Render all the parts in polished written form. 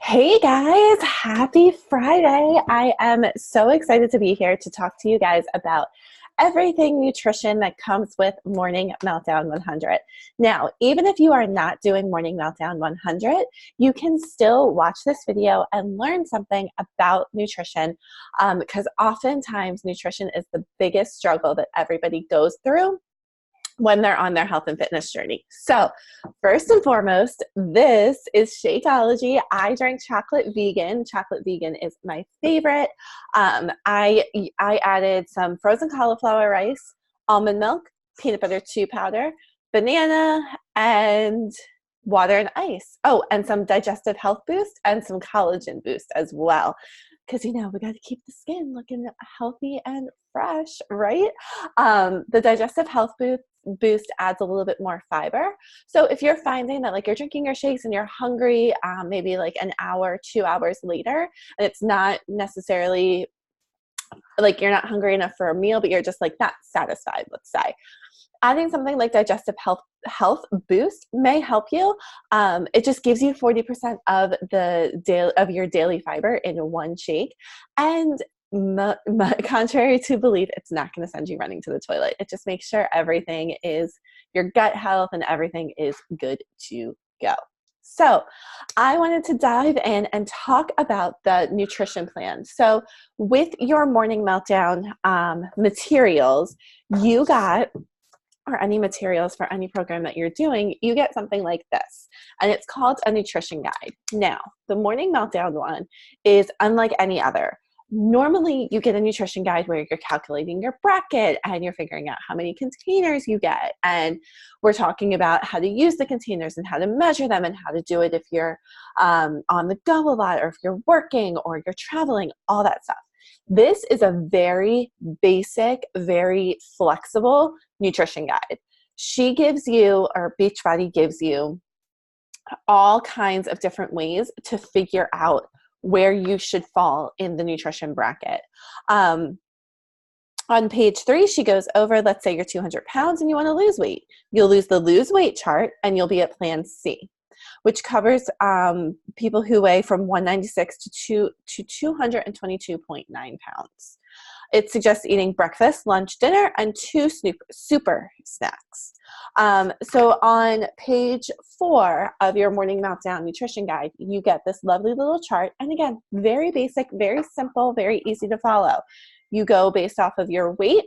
Hey guys, happy Friday. I am so excited to be here to talk to you guys about everything nutrition that comes with Morning Meltdown 100. Now, even if you are not doing Morning Meltdown 100, you can still watch this video and learn something about nutrition because oftentimes nutrition is the biggest struggle that everybody goes through when they're on their health and fitness journey. So first and foremost, this is Shakeology. I drink chocolate vegan. Chocolate vegan is my favorite. I added some frozen cauliflower rice, almond milk, peanut butter chew powder, banana, and water and ice. Oh, and some digestive health boost and some collagen boost as well. Because, we got to keep the skin looking healthy and fresh, right? The digestive health boost adds a little bit more fiber. So if you're finding that you're drinking your shakes and you're hungry, maybe like an hour, 2 hours later, and it's not necessarily you're not hungry enough for a meal, but you're just not satisfied, let's say. Adding something like digestive health boost may help you. It just gives you 40% of your daily fiber in one shake, and contrary to belief, it's not going to send you running to the toilet. It just makes sure everything is your gut health and everything is good to go. So I wanted to dive in and talk about the nutrition plan. So with your Morning Meltdown materials, you got, or any materials for any program that you're doing, you get something like this, and it's called a nutrition guide. Now, the Morning Meltdown one is unlike any other. Normally, you get a nutrition guide where you're calculating your bracket and you're figuring out how many containers you get. And we're talking about how to use the containers and how to measure them and how to do it if you're on the go a lot, or if you're working or you're traveling, all that stuff. This is a very basic, very flexible nutrition guide. She gives you, or Beachbody gives you, all kinds of different ways to figure out where you should fall in the nutrition bracket. On page 3, she goes over, let's say you're 200 pounds and you want to lose weight. You'll use the lose weight chart and you'll be at plan C, which covers people who weigh from 196 to 222.9 pounds. It suggests eating breakfast, lunch, dinner, and 2 super snacks. So on page 4 of your Morning Meltdown nutrition guide, you get this lovely little chart. And again, very basic, very simple, very easy to follow. You go based off of your weight,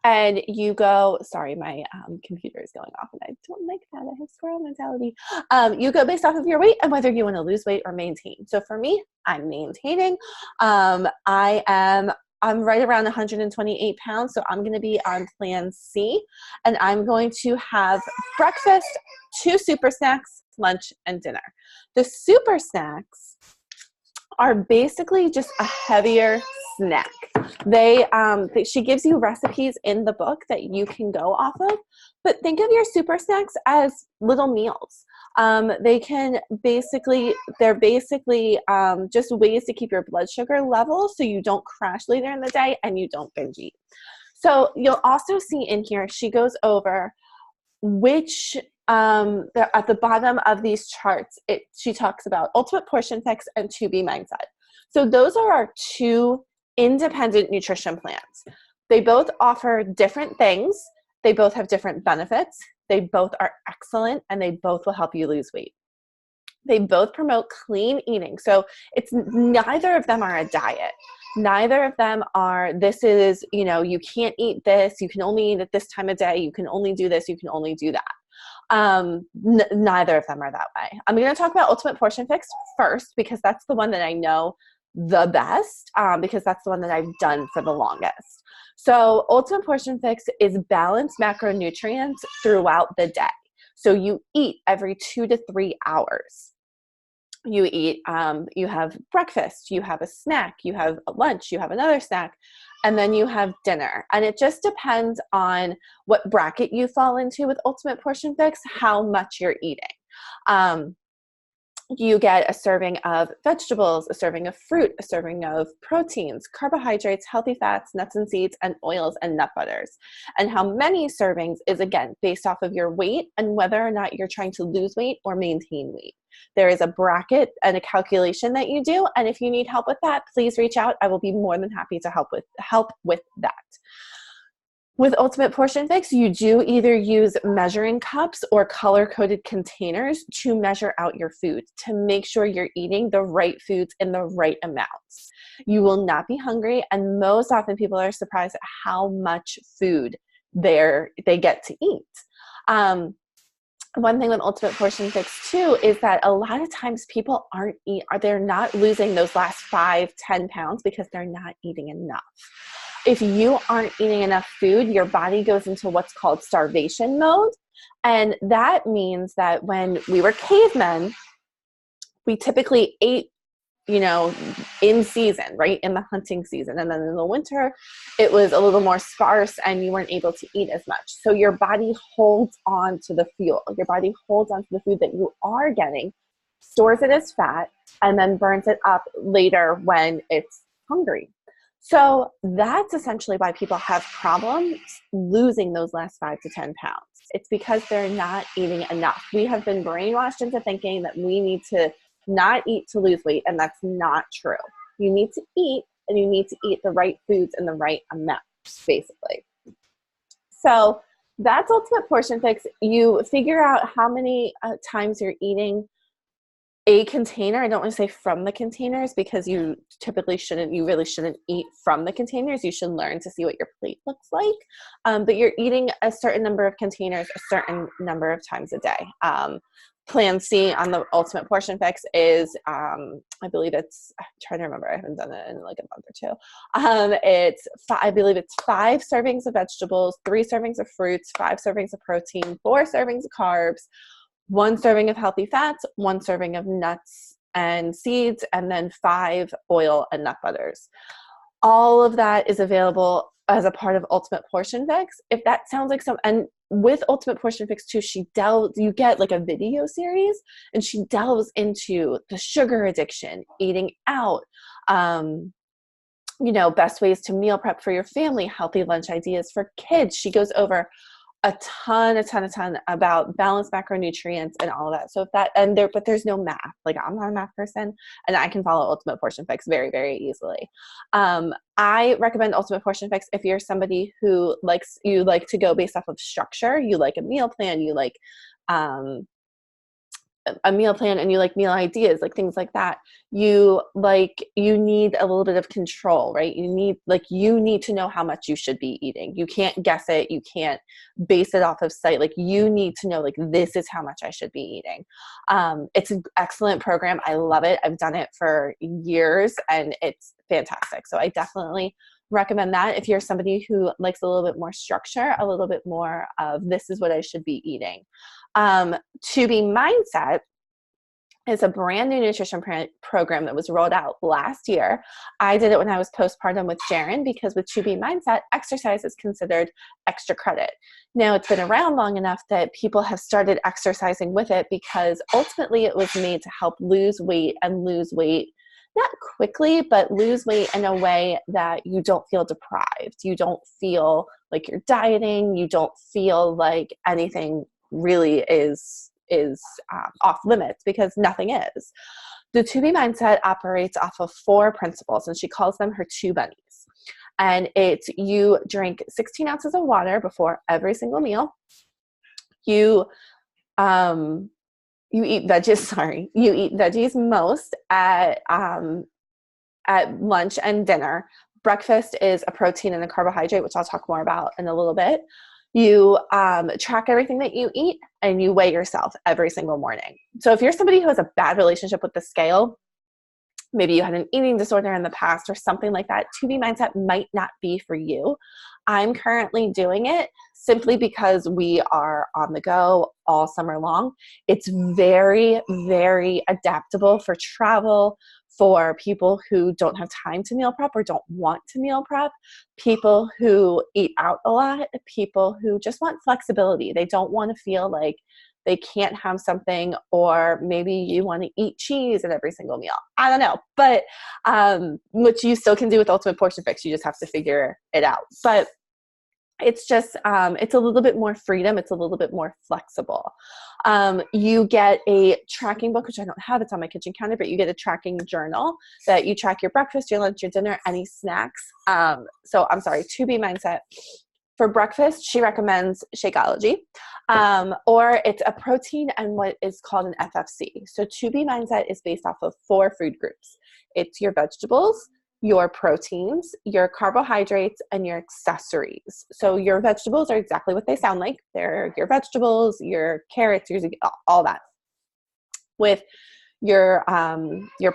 and you go, sorry, my computer is going off and I don't like that. I have squirrel mentality. You go based off of your weight and whether you want to lose weight or maintain. So for me, I'm maintaining. I'm right around 128 pounds, so I'm going to be on plan C, and I'm going to have breakfast, 2 super snacks, lunch, and dinner. The super snacks are basically just a heavier snack. She gives you recipes in the book that you can go off of, but think of your super snacks as little meals. They're basically just ways to keep your blood sugar level so you don't crash later in the day and you don't binge eat. So you'll also see in here, she goes over which at the bottom of these charts, she talks about Ultimate Portion Fix and 2B Mindset. So those are our 2 independent nutrition plans. They both offer different things. They both have different benefits. They both are excellent, and they both will help you lose weight. They both promote clean eating. So neither of them are a diet. Neither of them are, this is, you can't eat this. You can only eat at this time of day. You can only do this. You can only do that. Neither of them are that way. I'm going to talk about Ultimate Portion Fix first because that's the one that I know the best, because that's the one that I've done for the longest. So Ultimate Portion Fix is balanced macronutrients throughout the day. So you eat every 2 to 3 hours. You eat, you have breakfast, you have a snack, you have a lunch, you have another snack, and then you have dinner. And it just depends on what bracket you fall into with Ultimate Portion Fix, how much you're eating. You get a serving of vegetables, a serving of fruit, a serving of proteins, carbohydrates, healthy fats, nuts and seeds, and oils and nut butters. And how many servings is, again, based off of your weight and whether or not you're trying to lose weight or maintain weight. There is a bracket and a calculation that you do, and if you need help with that, please reach out. I will be more than happy to help with that. With Ultimate Portion Fix, you do either use measuring cups or color-coded containers to measure out your food to make sure you're eating the right foods in the right amounts. You will not be hungry, and most often people are surprised at how much food they get to eat. One thing with Ultimate Portion Fix too is that a lot of times people they're not losing those last 5-10 pounds because they're not eating enough. If you aren't eating enough food, your body goes into what's called starvation mode. And that means that when we were cavemen, we typically ate, in season, right? In the hunting season. And then in the winter, it was a little more sparse and you weren't able to eat as much. So your body holds on to the fuel. Your body holds on to the food that you are getting, stores it as fat, and then burns it up later when it's hungry. So that's essentially why people have problems losing those last 5 to 10 pounds. It's because they're not eating enough. We have been brainwashed into thinking that we need to not eat to lose weight, and that's not true. You need to eat, and you need to eat the right foods in the right amounts, basically. So that's Ultimate Portion Fix. You figure out how many times you're eating a container. I don't want to say from the containers because you really shouldn't eat from the containers. You should learn to see what your plate looks like. But you're eating a certain number of containers a certain number of times a day. Plan C on the Ultimate Portion Fix is, I believe I'm trying to remember, I haven't done it in like a month or two. I believe it's 5 servings of vegetables, 3 servings of fruits, 5 servings of protein, 4 servings of carbs, 1 serving of healthy fats, 1 serving of nuts and seeds, and then 5 oil and nut butters. All of that is available as a part of Ultimate Portion Fix. If that sounds like and with Ultimate Portion Fix too, you get like a video series, and she delves into the sugar addiction, eating out, best ways to meal prep for your family, healthy lunch ideas for kids. She goes over a ton about balanced macronutrients and all of that. So but there's no math. Like, I'm not a math person, and I can follow Ultimate Portion Fix very, very easily. I recommend Ultimate Portion Fix if you're somebody who you like to go based off of structure. You like a meal plan. You like a meal plan, and you like meal ideas, like things like that. You need a little bit of control, right? You need to know how much you should be eating. You can't guess it. You can't base it off of sight. Like, you need to know, like, this is how much I should be eating. It's an excellent program. I love it. I've done it for years, and it's fantastic. So I definitely recommend that if you're somebody who likes a little bit more structure, a little bit more of this is what I should be eating. To Be Mindset is a brand new nutrition program that was rolled out last year. I did it when I was postpartum with Jaren, because with To Be Mindset, exercise is considered extra credit. Now, it's been around long enough that people have started exercising with it, because ultimately it was made to help lose weight, and lose weight not quickly, but lose weight in a way that you don't feel deprived. You don't feel like you're dieting. You don't feel like anything really is off limits, because nothing is. The To Be Mindset operates off of 4 principles, and she calls them her 2 bunnies. And it's, you drink 16 ounces of water before every single meal. You eat veggies. You eat veggies most at lunch and dinner. Breakfast is a protein and a carbohydrate, which I'll talk more about in a little bit. You track everything that you eat, and you weigh yourself every single morning. So if you're somebody who has a bad relationship with the scale, maybe you had an eating disorder in the past or something like that, To Be Mindset might not be for you. I'm currently doing it simply because we are on the go all summer long. It's very, very adaptable for travel, for people who don't have time to meal prep or don't want to meal prep, people who eat out a lot, people who just want flexibility. They don't want to feel like they can't have something, or maybe you want to eat cheese at every single meal. I don't know, but which you still can do with Ultimate Portion Fix. You just have to figure it out. But it's just, it's a little bit more freedom. It's a little bit more flexible. You get a tracking book, which I don't have. It's on my kitchen counter, but you get a tracking journal that you track your breakfast, your lunch, your dinner, any snacks. So I'm sorry, 2B Mindset. For breakfast, she recommends Shakeology, or it's a protein and what is called an FFC. So 2B Mindset is based off of 4 food groups. It's your vegetables, your proteins, your carbohydrates, and your accessories. So your vegetables are exactly what they sound like. They're your vegetables, your carrots, your all that. With your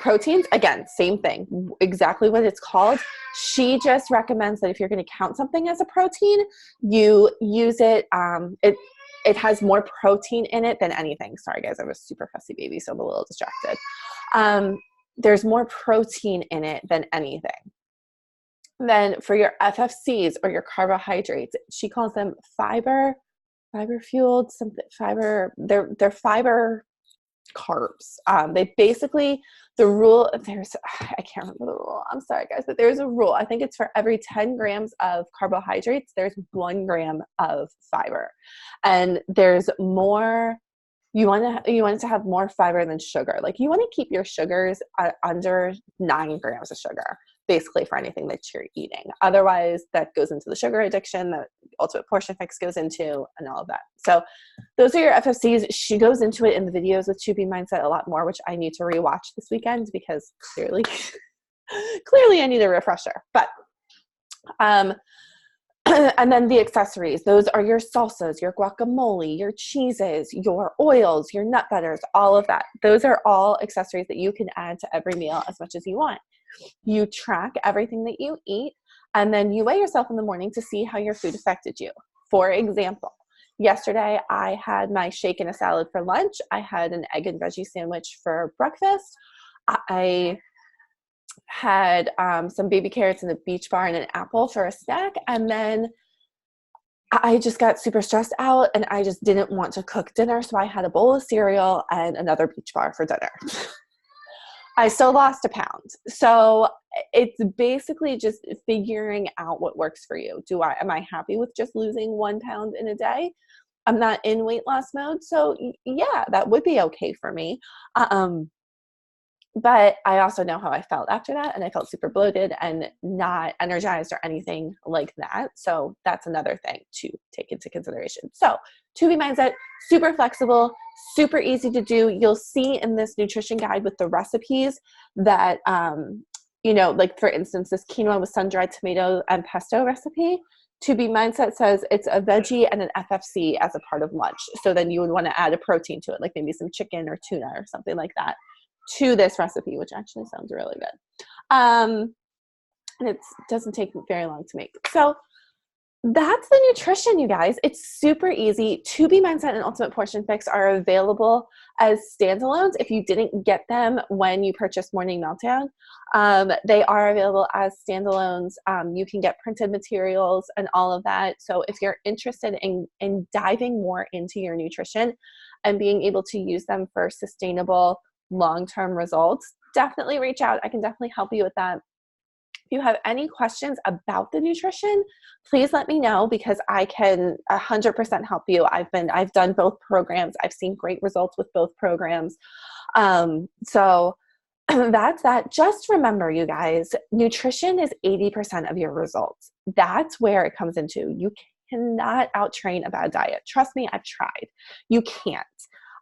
proteins, again, same thing, exactly what it's called. She just recommends that if you're going to count something as a protein, you use it. It has more protein in it than anything. Sorry guys, I'm a super fussy baby, so I'm a little distracted. There's more protein in it than anything. Then for your FFCs, or your carbohydrates, she calls them fiber fueled, something fiber. They're fiber carbs. They basically, the rule, I can't remember the rule. I'm sorry guys, but there's a rule. I think it's for every 10 grams of carbohydrates, there's 1 gram of fiber. And there's more, you want it to have more fiber than sugar. Like you want to keep your sugars under 9 grams of sugar, basically, for anything that you're eating. Otherwise, that goes into the sugar addiction that Ultimate Portion Fix goes into, and all of that. So those are your FFCs. She goes into it in the videos with 2B Mindset a lot more, which I need to rewatch this weekend because clearly I need a refresher. But and then the accessories, those are your salsas, your guacamole, your cheeses, your oils, your nut butters, all of that. Those are all accessories that you can add to every meal as much as you want. You track everything that you eat, and then you weigh yourself in the morning to see how your food affected you. For example, yesterday I had my shake and a salad for lunch. I had an egg and veggie sandwich for breakfast. I had some baby carrots and a beach bar and an apple for a snack. And then I just got super stressed out and I just didn't want to cook dinner. So I had a bowl of cereal and another beach bar for dinner. I still lost a pound. So it's basically just figuring out what works for you. Am I happy with just losing 1 pound in a day? I'm not in weight loss mode. So yeah, that would be okay for me. But I also know how I felt after that, and I felt super bloated and not energized or anything like that. So that's another thing to take into consideration. So 2B Mindset, super flexible, super easy to do. You'll see in this nutrition guide with the recipes that, like for instance, this quinoa with sun-dried tomato and pesto recipe, 2B Mindset says it's a veggie and an FFC as a part of lunch. So then you would want to add a protein to it, like maybe some chicken or tuna or something like that, to this recipe, which actually sounds really good. And it doesn't take very long to make. So that's the nutrition, you guys. It's super easy. 2B Mindset and Ultimate Portion Fix are available as standalones if you didn't get them when you purchased Morning Meltdown. They are available as standalones. You can get printed materials and all of that. So if you're interested in diving more into your nutrition and being able to use them for sustainable long-term results, definitely reach out. I can definitely help you with that. If you have any questions about the nutrition, please let me know because I can 100% help you. I've done both programs. I've seen great results with both programs. So that's that. Just remember, you guys, nutrition is 80% of your results. That's where it comes into. You cannot out-train a bad diet. Trust me, I've tried. You can't.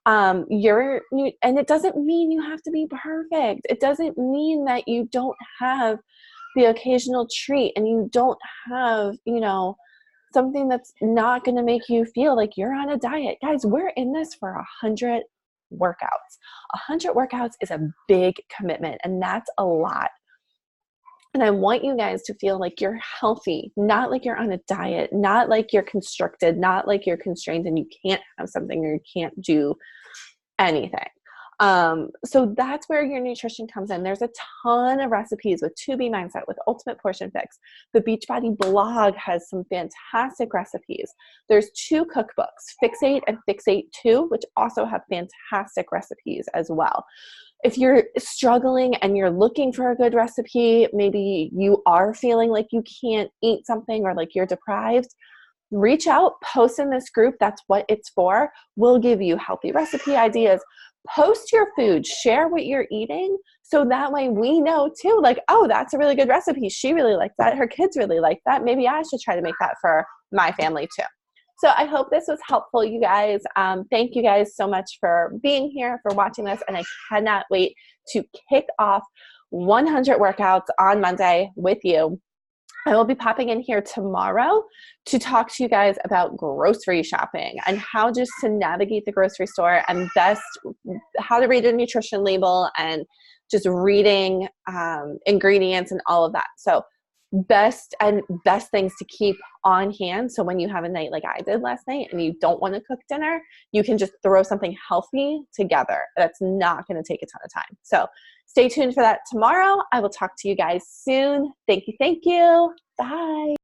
And it doesn't mean you have to be perfect. It doesn't mean that you don't have the occasional treat and you don't have, something that's not going to make you feel like you're on a diet. Guys, we're in this for 100 workouts. 100 workouts is a big commitment, and that's a lot. And I want you guys to feel like you're healthy, not like you're on a diet, not like you're constricted, not like you're constrained and you can't have something or you can't do anything. So that's where your nutrition comes in. There's a ton of recipes with 2B Mindset, with Ultimate Portion Fix. The Beachbody blog has some fantastic recipes. There's 2 cookbooks, Fixate and Fixate 2, which also have fantastic recipes as well. If you're struggling and you're looking for a good recipe, maybe you are feeling like you can't eat something or like you're deprived, reach out, post in this group. That's what it's for. We'll give you healthy recipe ideas. Post your food, share what you're eating, so that way we know too, like, oh, that's a really good recipe. She really liked that. Her kids really like that. Maybe I should try to make that for my family too. So I hope this was helpful, you guys. Thank you guys so much for being here, for watching this, and I cannot wait to kick off 100 workouts on Monday with you. I will be popping in here tomorrow to talk to you guys about grocery shopping and how just to navigate the grocery store and best how to read a nutrition label and just reading ingredients and all of that. So best things to keep on hand. So when you have a night like I did last night and you don't want to cook dinner, you can just throw something healthy together. That's not going to take a ton of time. So stay tuned for that tomorrow. I will talk to you guys soon. Thank you. Thank you. Bye.